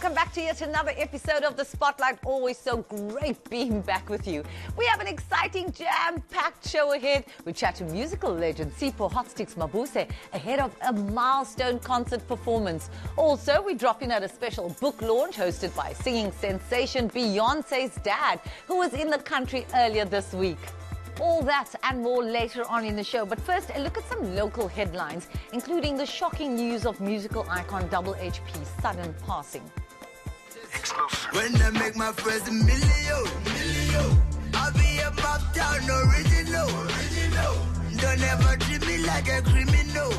welcome back to yet another episode of The Spotlight. Always so great being back with you. We have an exciting, jam-packed show ahead. We chat to musical legend Sipho Hotsticks Mabuse ahead of a milestone concert performance. Also, we drop in at a special book launch hosted by singing sensation Beyonce's dad, who was in the country earlier this week. All that and more later on in the show. But first, a look at some local headlines, including the shocking news of musical icon Double HP's sudden passing. When I make my first million, I'll be a mob-town original. Don't ever treat me like a criminal.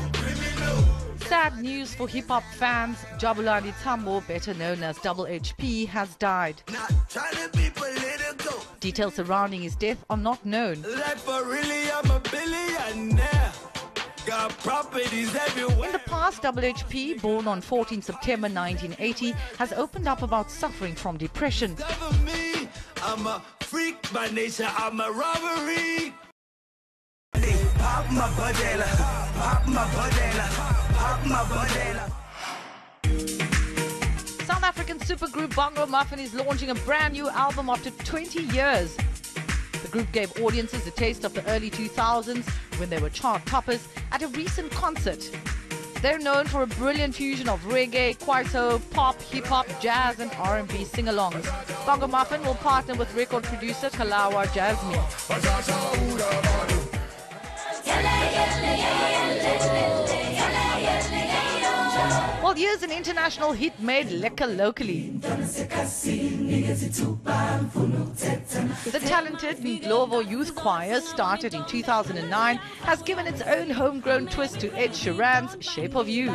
Sad news for hip-hop fans. Jabulani Tambo, better known as Double HP, has died. Not trying to be political. Details surrounding his death are not known. Like for really, I'm a billionaire. Got properties everywhere. In the past, Double HP, born on 14 September 1980, has opened up about suffering from depression. Cover me, I'm a freak by nature, I'm a robbery. Pop my badela, pop my badela, pop my badela. South African supergroup Bongo Muffin is launching a brand new album after 20 years. The group gave audiences a taste of the early 2000s when they were chart toppers at a recent concert. They're known for a brilliant fusion of reggae, kwaito, pop, hip-hop, jazz and R&B sing-alongs. Bongo Muffin will partner with record producer Kalawa Jasmine. Well, here's an international hit made lekker locally. The talented Ndlovu Youth Choir, started in 2009, has given its own homegrown twist to Ed Sheeran's Shape of You.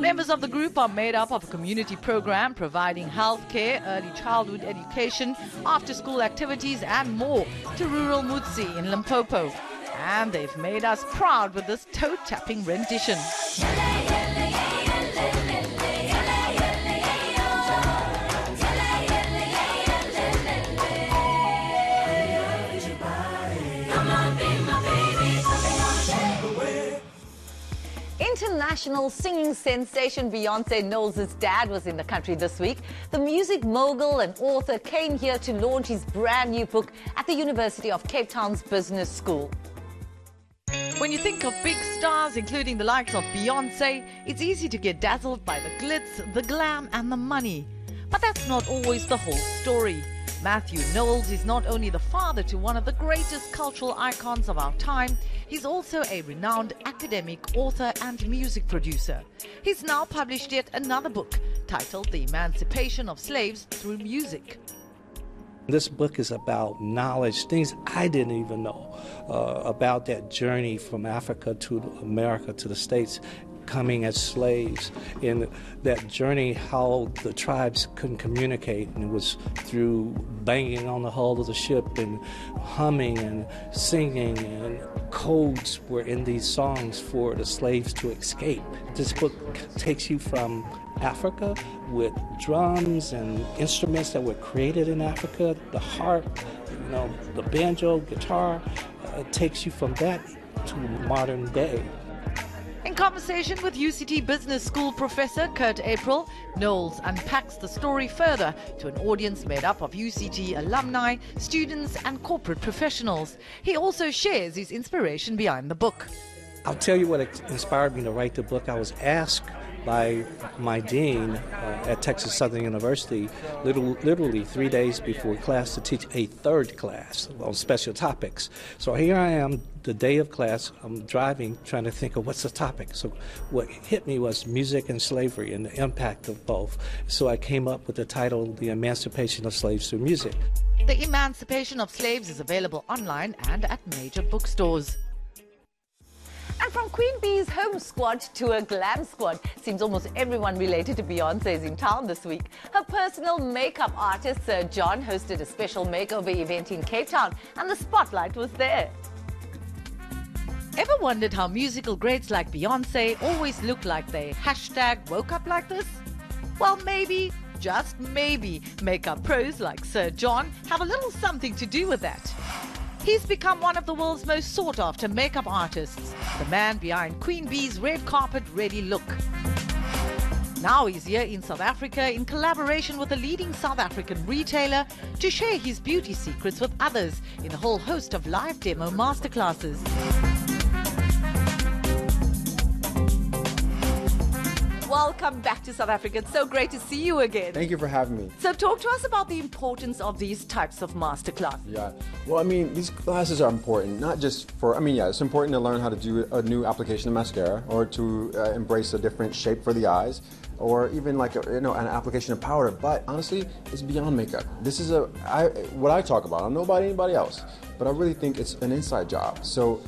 Members of the group are made up of a community program providing healthcare, early childhood education, after-school activities and more to rural Mutsi in Limpopo. And they've made us proud with this toe-tapping rendition. International singing sensation Beyonce Knowles' dad was in the country this week. The music mogul and author came here to launch his brand new book at the University of Cape Town's Business School. When you think of big stars, including the likes of Beyonce, it's easy to get dazzled by the glitz, the glam and the money. But that's not always the whole story. Matthew Knowles is not only the father to one of the greatest cultural icons of our time, he's also a renowned academic, author and music producer. He's now published yet another book titled The Emancipation of Slaves Through Music. This book is about knowledge, things I didn't even know about that journey from Africa to America to the States, coming as slaves, in that journey, how the tribes couldn't communicate, and it was through banging on the hull of the ship and humming and singing, and codes were in these songs for the slaves to escape. This book takes you from Africa with drums and instruments that were created in Africa, the harp, the banjo, guitar, takes you from that to modern day. In conversation with UCT Business School professor Kurt April, Knowles unpacks the story further to an audience made up of UCT alumni, students and corporate professionals. He also shares his inspiration behind the book. I'll tell you what inspired me to write the book. I was asked by my dean at Texas Southern University literally 3 days before class to teach a third class on special topics. So here I am, the day of class, I'm driving, trying to think of what's the topic. So what hit me was music and slavery and the impact of both. So I came up with the title, The Emancipation of Slaves Through Music. The Emancipation of Slaves is available online and at major bookstores. And from Queen Bee's home squad to a glam squad, seems almost everyone related to Beyonce is in town this week. Her personal makeup artist, Sir John, hosted a special makeover event in Cape Town, and the spotlight was there. Ever wondered how musical greats like Beyonce always look like they #woke up like this? Well, maybe, just maybe, makeup pros like Sir John have a little something to do with that. He's become one of the world's most sought-after makeup artists, the man behind Queen Bee's red carpet ready look. Now he's here in South Africa in collaboration with a leading South African retailer to share his beauty secrets with others in a whole host of live demo masterclasses. Welcome back to South Africa. It's so great to see you again. Thank you for having me. So talk to us about the importance of these types of masterclasses. Yeah. Well, I mean, these classes are important, not just for, it's important to learn how to do a new application of mascara or to embrace a different shape for the eyes or even like, an application of powder. But honestly, it's beyond makeup. This is what I talk about. I don't know about anybody else, but I really think it's an inside job. So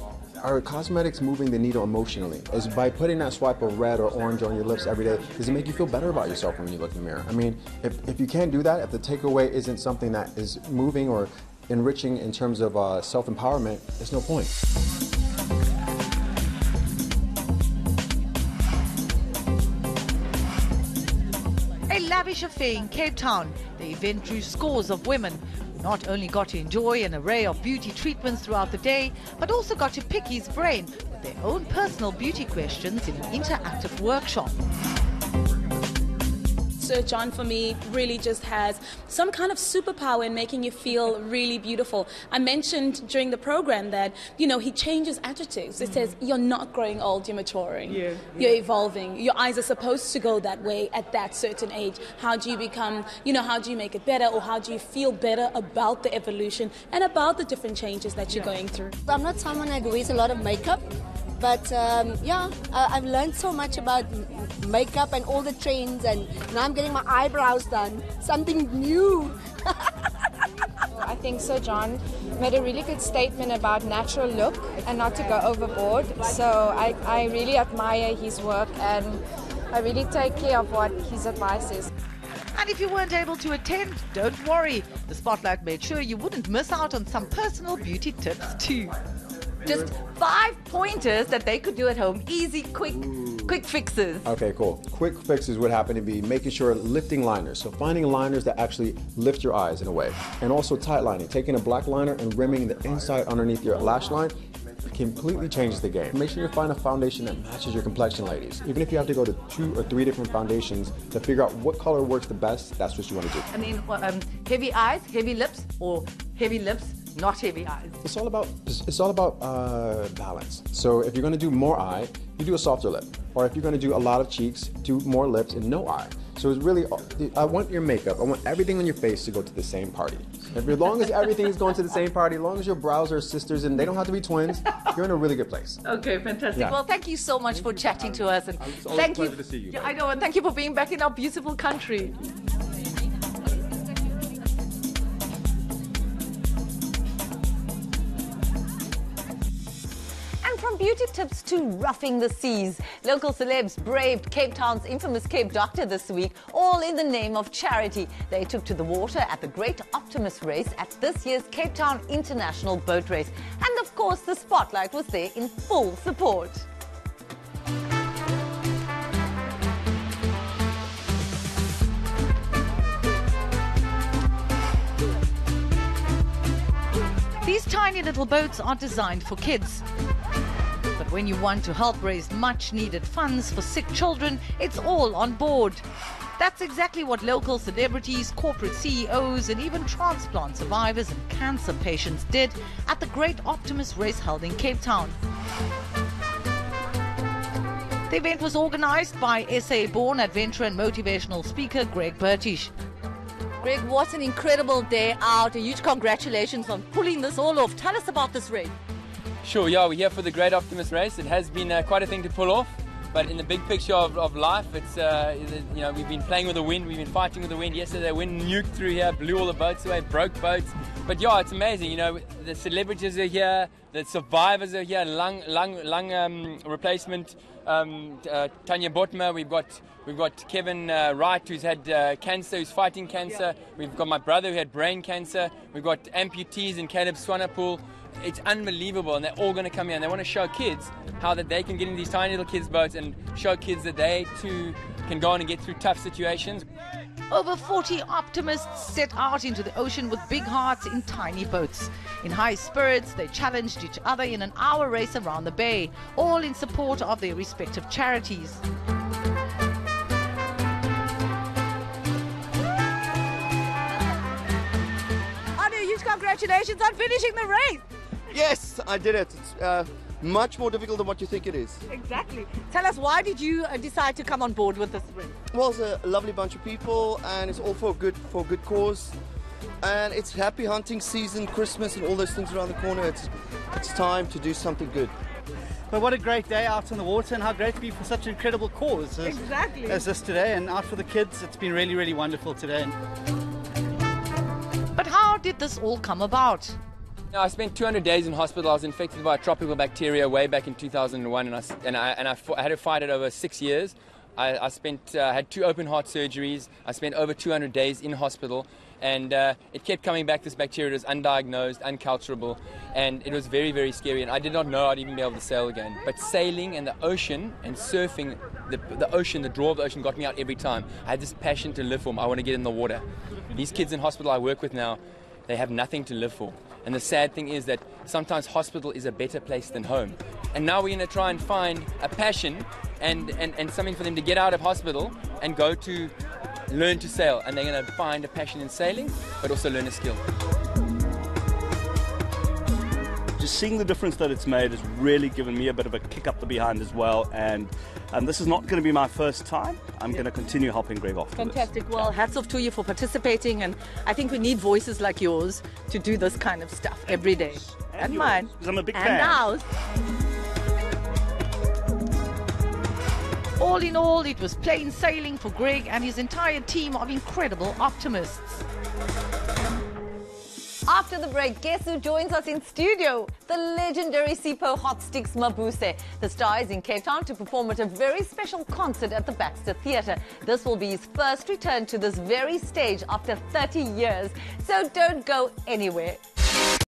are cosmetics moving the needle emotionally? Is by putting that swipe of red or orange on your lips every day, does it make you feel better about yourself when you look in the mirror? I mean, if you can't do that, if the takeaway isn't something that is moving or enriching in terms of self-empowerment, there's no point. A lavish affair in Cape Town, the event drew scores of women who not only got to enjoy an array of beauty treatments throughout the day, but also got to pick his brain with their own personal beauty questions in an interactive workshop. Sir John, for me, really just has some kind of superpower in making you feel really beautiful. I mentioned during the program that, he changes adjectives. It says, you're not growing old, you're maturing. Yeah. You're evolving. Your eyes are supposed to go that way at that certain age. How do you become, how do you make it better, or how do you feel better about the evolution and about the different changes that you're going through? I'm not someone that wears a lot of makeup. But I've learned so much about makeup and all the trends, and now I'm getting my eyebrows done. Something new. I think Sir John made a really good statement about natural look and not to go overboard. So I really admire his work, and I really take care of what his advice is. And if you weren't able to attend, don't worry. The Spotlight made sure you wouldn't miss out on some personal beauty tips too. Just 5 pointers that they could do at home. Easy, quick fixes. Okay, cool. Quick fixes would happen to be making sure lifting liners. So finding liners that actually lift your eyes in a way. And also tight lining. Taking a black liner and rimming the inside underneath your lash line completely changes the game. Make sure you find a foundation that matches your complexion, ladies. Even if you have to go to 2 or 3 different foundations to figure out what color works the best, that's what you want to do. I mean, heavy eyes, heavy lips, or heavy lips, not heavy eyes. It's all about balance. So if you're going to do more eye, you do a softer lip. Or if you're going to do a lot of cheeks, do more lips and no eye. So it's really, I want your makeup, I want everything on your face to go to the same party. As long as everything is going to the same party, as long as your brows are sisters and they don't have to be twins, you're in a really good place. Okay, fantastic. Yeah. Well, thank you so much for chatting to us. And it's always a pleasure to see you. Yeah, I know, and thank you for being back in our beautiful country. From beauty tips to roughing the seas, local celebs braved Cape Town's infamous Cape Doctor this week, all in the name of charity. They took to the water at the Great Optimus Race at this year's Cape Town International Boat Race. And of course, the Spotlight was there in full support. These tiny little boats are designed for kids. But when you want to help raise much-needed funds for sick children, it's all on board. That's exactly what local celebrities, corporate CEOs, and even transplant survivors and cancer patients did at the Great Optimus Race held in Cape Town. The event was organized by SA-born adventurer and motivational speaker Greg Burtish. Greg, what an incredible day out. A huge congratulations on pulling this all off. Tell us about this race. Sure, yeah, we're here for the Great Optimus Race. It has been quite a thing to pull off, but in the big picture of life, it's we've been playing with the wind, we've been fighting with the wind. Yesterday, the wind nuked through here, blew all the boats away, broke boats. But yeah, it's amazing. The celebrities are here, the survivors are here. Lung replacement. Tanya Botma. We've got Kevin Wright, who's had cancer, who's fighting cancer. We've got my brother who had brain cancer. We've got amputees in Caleb Swanepoel. It's unbelievable, and they're all going to come here and they want to show kids how that they can get in these tiny little kids' boats and show kids that they too can go on and get through tough situations. Over 40 optimists set out into the ocean with big hearts in tiny boats. In high spirits, they challenged each other in an hour race around the bay, all in support of their respective charities. Anu, huge congratulations on finishing the race. Yes, I did it. It's much more difficult than what you think it is. Exactly. Tell us, why did you decide to come on board with this race? Well, it's a lovely bunch of people, and it's all for a good cause. And it's happy hunting season, Christmas, and all those things around the corner. It's time to do something good. But what a great day out on the water, and how great to be for such an incredible cause as this today, and out for the kids. It's been really, really wonderful today. But how did this all come about? I spent 200 days in hospital. I was infected by a tropical bacteria way back in 2001, and I had to fight it over 6 years. I had 2 open heart surgeries. I spent over 200 days in hospital, and it kept coming back. This bacteria was undiagnosed, uncalculable, and it was very, very scary. And I did not know I'd even be able to sail again. But sailing and the ocean and surfing, the ocean, the draw of the ocean got me out every time. I had this passion to live for. I want to get in the water. These kids in hospital I work with now, they have nothing to live for. And the sad thing is that sometimes hospital is a better place than home. And now we're going to try and find a passion and something for them to get out of hospital and go to learn to sail. And they're going to find a passion in sailing, but also learn a skill. Just seeing the difference that it's made has really given me a bit of a kick up the behind as well. And this is not going to be my first time. I'm going to continue helping Greg afterwards. Fantastic. Well, hats off to you for participating, and I think we need voices like yours to do this kind of stuff every day. And mine. Because I'm a big and fan. ours. All in all, it was plain sailing for Greg and his entire team of incredible optimists. After the break, guess who joins us in studio? The legendary Sipho Hot Sticks Mabuse. The star is in Cape Town to perform at a very special concert at the Baxter Theatre. This will be his first return to this very stage after 30 years. So don't go anywhere.